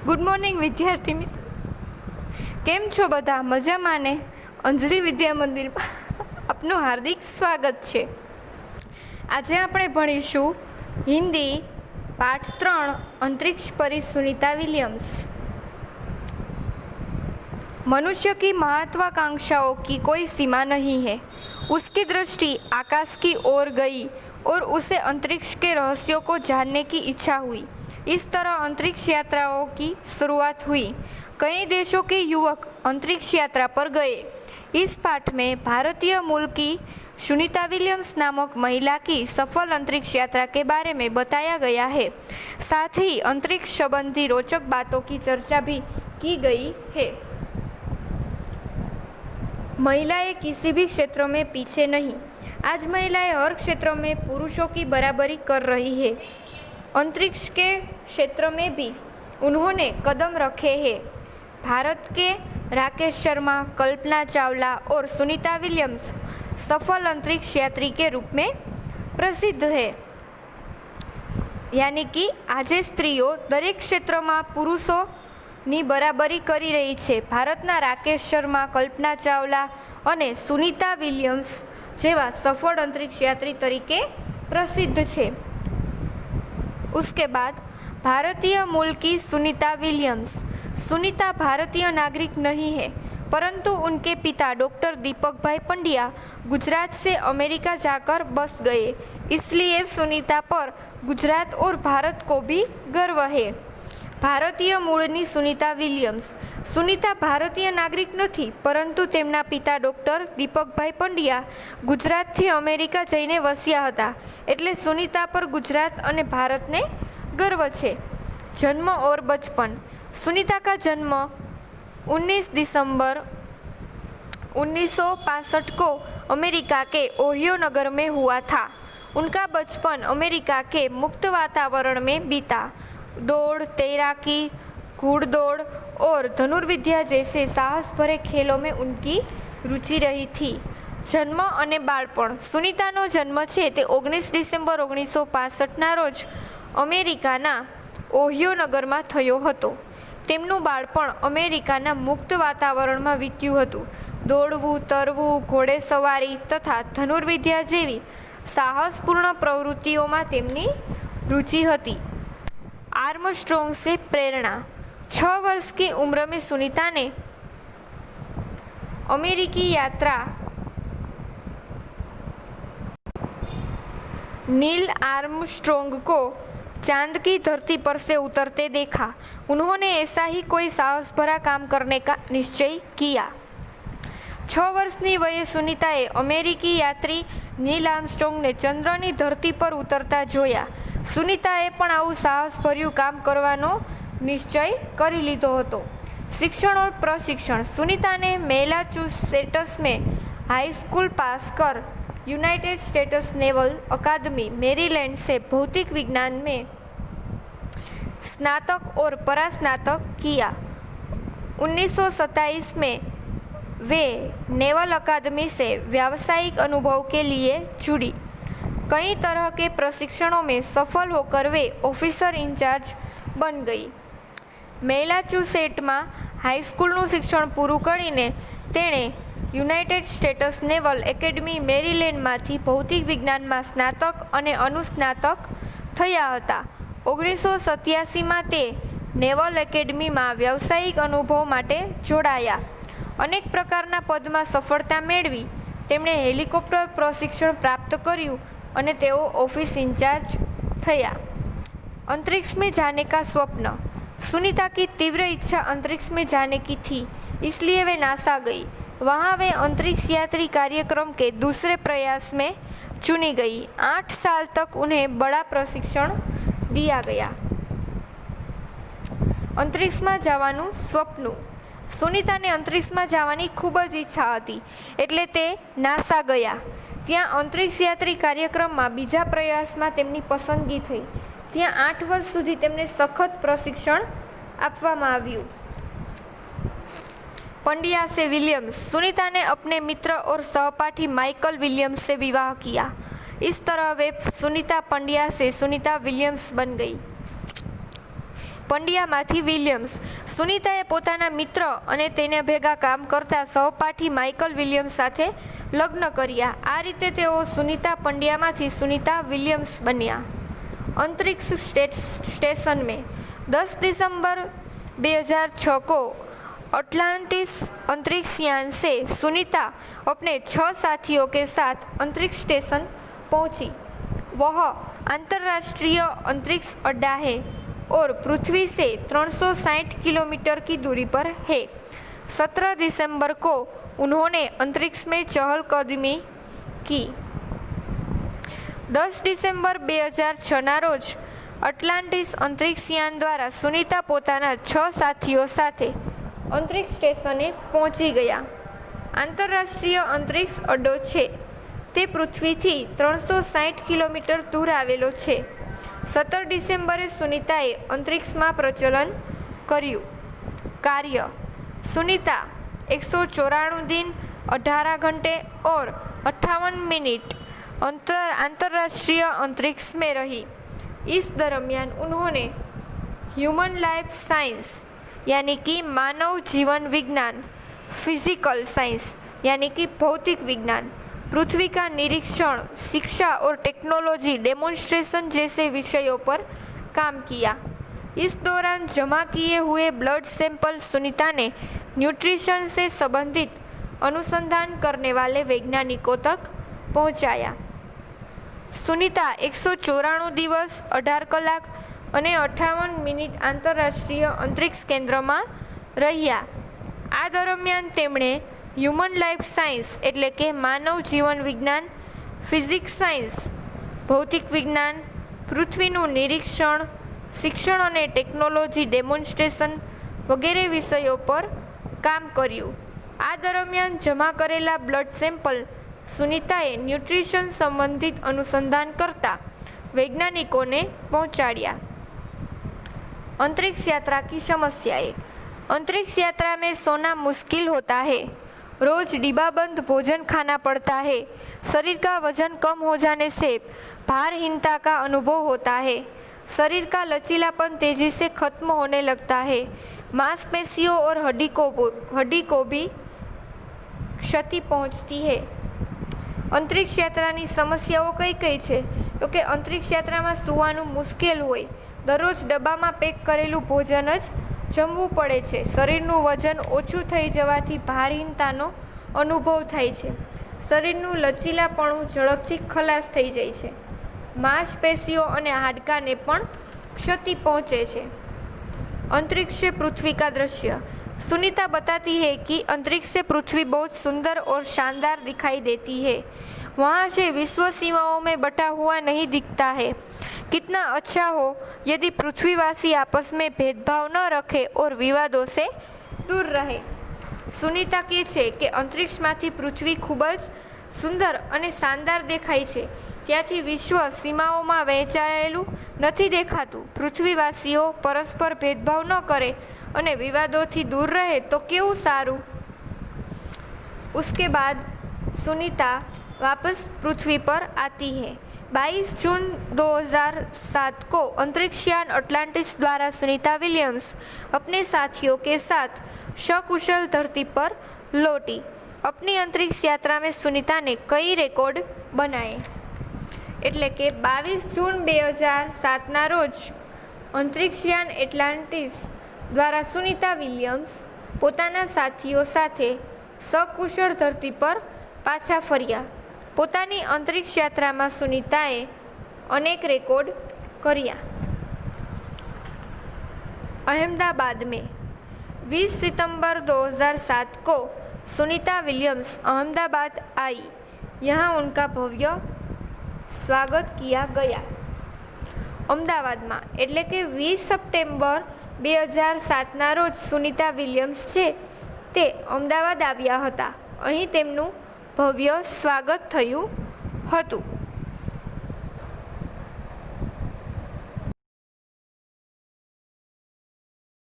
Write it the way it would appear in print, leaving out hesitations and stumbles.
Good morning વિદ્યાર્થી મિત્રો, કેમ છો બધા? મજામાં ને? અંજલિ વિદ્યા મંદિરમાં આપનું હાર્દિક સ્વાગત છે. આજે આપણે ભણીશું હિન્દી પાઠ 3 अंतरिक्ष परी सुनीता विलियम्स। मनुष्य की महत्वाकांक्षाओं की कोई सीमा नहीं है। उसकी दृष्टि आकाश की ओर गई और उसे अंतरिक्ष के रहस्यों को जानने की इच्छा हुई। इस तरह अंतरिक्ष यात्राओं की शुरुआत हुई। कई देशों के युवक अंतरिक्ष यात्रा पर गए। इस पाठ में भारतीय मूल की सुनीता विलियम्स नामक महिला की सफल अंतरिक्ष यात्रा के बारे में बताया गया है। साथ ही अंतरिक्ष संबंधी रोचक बातों की चर्चा भी की गई है। महिलाएं किसी भी क्षेत्र में पीछे नहीं। आज महिलाएं हर क्षेत्र में पुरुषों की बराबरी कर रही है। अंतरिक्ष के क्षेत्र में भी उन्होंने कदम रखे हैं। भारत के राकेश शर्मा, कल्पना चावला और सुनीता विलियम्स सफल अंतरिक्ष यात्री के रूप में प्रसिद्ध है। यानी कि आज स्त्रीओ दरेक क्षेत्र में पुरुषों ની બરાબરી કરી રહી છે। ભારતના રાકેશ શર્મા, કલ્પના ચાવલા અને સુનીતા વિલિયમ્સ જેવા સફળ અંતરિક્ષ यात्री તરીકે પ્રસિદ્ધ છે। उसके बाद भारतीय मूल की सुनीता विलियम्स। सुनीता भारतीय नागरिक नहीं है, परंतु उनके पिता डॉक्टर दीपक भाई पंड्या गुजरात से अमेरिका जाकर बस गए, इसलिए सुनीता पर गुजरात और भारत को भी गर्व है। भारतीय मूळनी सुनीता विलियम्स। सुनीता भारतीय नागरिक नहीं, परंतु तेमना पिता डॉक्टर दीपकभाई पंड्या गुजरात थी अमेरिका जईने वस्या हता, एटले सुनीता पर गुजरात अने भारत ने गर्व छे। जन्म और बचपन। सुनीता का जन्म 19 दिसंबर 1965 को अमेरिका के ओहियो नगर में हुआ था। उनका बचपन अमेरिका के मुक्त वातावरण में बीता। दौड़, तैराकी, घुड़दौड़ और धनुर्विद्या जैसे साहस भरे खेलों में उनकी रुचि रही थी। जन्म अने बाळपण। सुनीतानो जन्म छे ते 19 डिसेम्बर 1965 ना रोज अमेरिकाना ओहियो नगरमां थयो हतो। તેમનું બાળપણ અમેરિકાના મુક્ત વાતાવરણમાં વીત્યું હતું। દોડવું, તરવું, ઘોડેસવારી તથા ધનુર્વિદ્યા જેવી સાહસપૂર્ણ પ્રવૃત્તિઓમાં તેમની रुचि હતી। आर्मस्ट्रॉन्ग से प्रेरणा। 6 वर्ष की उम्र में सुनीता ने अमेरिकी यात्रा नील आर्मस्ट्रॉन्ग को चांद की धरती पर से उतरते देखा। उन्होंने ऐसा ही कोई साहस भरा काम करने का निश्चय किया। 6 वर्षनी वये सुनीताए अमेरिकी यात्री नील आर्मस्ट्रॉन्ग ने चंद्रनी धरती पर उतरता जोया। सुनीताए पण आवुं साहसभर्युं काम करवानो निश्चय करी लीधो हतो। शिक्षण और प्रशिक्षण। सुनीता ने मैसाचुसेट्स में हाई स्कूल पास कर यूनाइटेड स्टेट्स नेवल अकादमी मेरीलैंड से भौतिक विज्ञान में स्नातक और परास्नातक किया। 1927 में वे नेवल अकादमी से व्यावसायिक अनुभव के लिए जुड़ी। कई तरह के प्रशिक्षणों में सफल होकर वे ऑफिसर इंचार्ज बन गई। मैसाचुसेट्स में हाई स्कूलનું શિક્ષણ પૂરું કરીને તેણે યુનાઇટેડ સ્ટેટ્સ નેવલ એકેડમી મેરીલેન્ડમાંથી ભૌતિક વિજ્ઞાનમાં સ્નાતક અને અનુસ્નાતક થયા હતા। 1987માં તે નેવલ એકેડમીમાં વ્યાવસાયિક અનુભવ માટે જોડાયા। અનેક પ્રકારના પદમાં સફળતા મેળવી તેમણે હેલિકોપ્ટર પ્રશિક્ષણ પ્રાપ્ત કર્યું અને તેઓ ઓફિસ ઇન્ચાર્જ થયા। अंतरिक्ष में जाने का स्वप्न। सुनीता की तीव्र इच्छा अंतरिक्ष में जाने की थी, इसलिए वे नासा गई। वहाँ वे अंतरिक्ष यात्री कार्यक्रम के दूसरे प्रयास में चुनी गई। 8 साल तक उन्हें बड़ा प्रशिक्षण दिया गया। अंतरिक्ष में जवानुं स्वप्न। सुनीता ने अंतरिक्ष में जावानी खूब ज इच्छा हती, एटले ते नासा गया। त्यां अंतरिक्ष यात्री कार्यक्रम में बीजा प्रयास में तेमनी पसंदगी थई। त्यां 8 वर्ष सुधी तेमने सखत प्रशिक्षण आपवामां आव्युं। पंड्या से विलियम्स। सुनीता ने अपने मित्र और सहपाठी माइकल विलियम्स से विवाह किया। इस तरह वे सुनीता पंड्या से सुनीता विलियम्स बन गई। પંડ્યામાંથી વિલિયમ્સ. સુનીતાએ પોતાના મિત્ર અને તેને ભેગા કામ કરતા સહપાઠી માઇકલ વિલિયમ્સ સાથે લગ્ન કર્યા. આ રીતે તેઓ સુનીતા પંડ્યામાંથી સુનીતા વિલિયમ્સ બન્યા. अंतरिक्ष स्टेशन में 10 दिसंबर 2006 को अटलांटिस अंतरिक्ष यान से सुनीता अपने 6 साथियों के साथ अंतरिक्ष स्टेशन पहुंची. वह अंतर्राष्ट्रीय अंतरिक्ष अड्डा है और पृथ्वी से 360 किलोमीटर की दूरी पर है. 17 दिसंबर को उन्होंने अंतरिक्ष में चहलकदमी की. 10 ડિસેમ્બર 2006ના રોજ અટલાન્ટિસ અંતરિક્ષ યાન દ્વારા સુનીતા પોતાના 6 સાથીઓ સાથે અંતરિક્ષ સ્ટેશને પહોંચી ગયા. આંતરરાષ્ટ્રીય અંતરિક્ષ અડ્ડો છે તે પૃથ્વીથી 360 કિલોમીટર દૂર આવેલો છે. 17 ડિસેમ્બરે સુનીતાએ અંતરિક્ષમાં પ્રચલન કર્યું. કાર્ય: सुनीता 194 दिन 18 घंटे और 58 मिनट अंतर्राष्ट्रीय अंतरिक्ष में रही. इस दरमियान उन्होंने ह्यूमन लाइफ साइंस यानी कि मानव जीवन विज्ञान, फिजिकल साइंस यानी कि भौतिक विज्ञान, पृथ्वी का निरीक्षण, शिक्षा और टेक्नोलॉजी डेमोन्स्ट्रेशन जैसे विषयों पर काम किया. इस दौरान जमा किए हुए ब्लड सैंपल सुनीता ने न्यूट्रिशन से संबंधित अनुसंधान करने वाले वैज्ञानिकों तक पहुंचाया. सुनीता 194 દિવસ 18 કલાક અને 58 મિનિટ આંતરરાષ્ટ્રીય અંતરિક્ષ કેન્દ્રમાં રહ્યા. આ દરમિયાન તેમણે હ્યુમન લાઈફ સાયન્સ એટલે કે માનવ જીવન વિજ્ઞાન, ફિઝિક્સ સાયન્સ ભૌતિક વિજ્ઞાન, પૃથ્વીનું નિરીક્ષણ, શિક્ષણ અને ટેકનોલોજી ડેમોન્સ્ટ્રેશન વગેરે વિષયો પર કામ કર્યું. આ દરમિયાન જમા કરેલા બ્લડ સેમ્પલ સુનીતાએ ન્यूट्रिशन संबंधित अनुसंधान करता वैज्ञानिकों ने पहुंचाड़िया. अंतरिक्ष यात्रा की समस्याएं. अंतरिक्ष यात्रा में सोना मुश्किल होता है. रोज डिब्बाबंद भोजन खाना पड़ता है. शरीर का वजन कम हो जाने से भारहीनता का अनुभव होता है. शरीर का लचीलापन तेजी से खत्म होने लगता है. मांसपेशियों और हड्डी को भी क्षति पहुंचती है. अंतरिक्ष यात्रानी समस्याओं कई कई है तो कि अंतरिक्ष यात्रा में सुवानुं मुश्केल होय. दररोज डब्बामां पेक करेलुं भोजन ज जमवुं पड़े छे. शरीरनुं वजन ओछुं थई जवाथी भारहीनतानो अनुभव थाय छे. शरीरनुं लचीलापणुं झड़पथी खलास थई जाय छे. मांसपेशीओ अने हाडकाने पण क्षति पहुंचे छे. अंतरिक्ष से पृथ्वी का दृश्य. सुनीता बताती है कि अंतरिक्ष से पृथ्वी बहुत सुंदर और शानदार दिखाई देती है. वहाँ से विश्व सीमाओं में बटा हुआ नहीं दिखता है. कितना अच्छा हो यदि पृथ्वीवासी आपस में भेदभाव न रखे और विवादों से दूर रहे. सुनीता કહે છે કે અંતરિક્ષમાંથી પૃથ્વી ખૂબ જ સુંદર અને શાનદાર દેખાય છે. ત્યાંથી વિશ્વ સીમાઓમાં વહેંચાયેલું નથી દેખાતું. પૃથ્વીવાસીઓ પરસ્પર ભેદભાવ ન કરે અને વિવાદોથી દૂર રહે તો કેવું સારું. उसके बाद सुनीता वापस पृथ्वी पर आती है. 22 जून 2007 को अंतरिक्षयान अटलांटिस द्वारा सुनीता विलियम्स अपने साथियों के साथ सकुशल धरती पर लौटी. अपनी अंतरिक्ष यात्रा में सुनीता ने कई रिकॉर्ड बनाए. એટલે કે 22 જૂન 2007ના રોજ અંતરિક્ષયાન એટલાન્ટિસ દ્વારા સુનીતા વિલિયમ્સ પોતાના સાથીઓ સાથે સકુશળ ધરતી પર પાછા ફર્યા. પોતાની અંતરિક્ષ યાત્રામાં સુનીતાએ અનેક રેકોર્ડ કર્યા. अहमदाबाद में 20 सितंबर 2007 को सुनीता विलियम्स अहमदाबाद आई. यहाँ उनका भव्य स्वागत किया गया. અમદાવાદમાં એટલે કે 20 સપ્ટેમ્બર 2007ના રોજ સુનીતા વિલિયમ્સ છે તે અમદાવાદ આવ્યા હતા. અહીં તેમનું ભવ્ય સ્વાગત થયું હતું.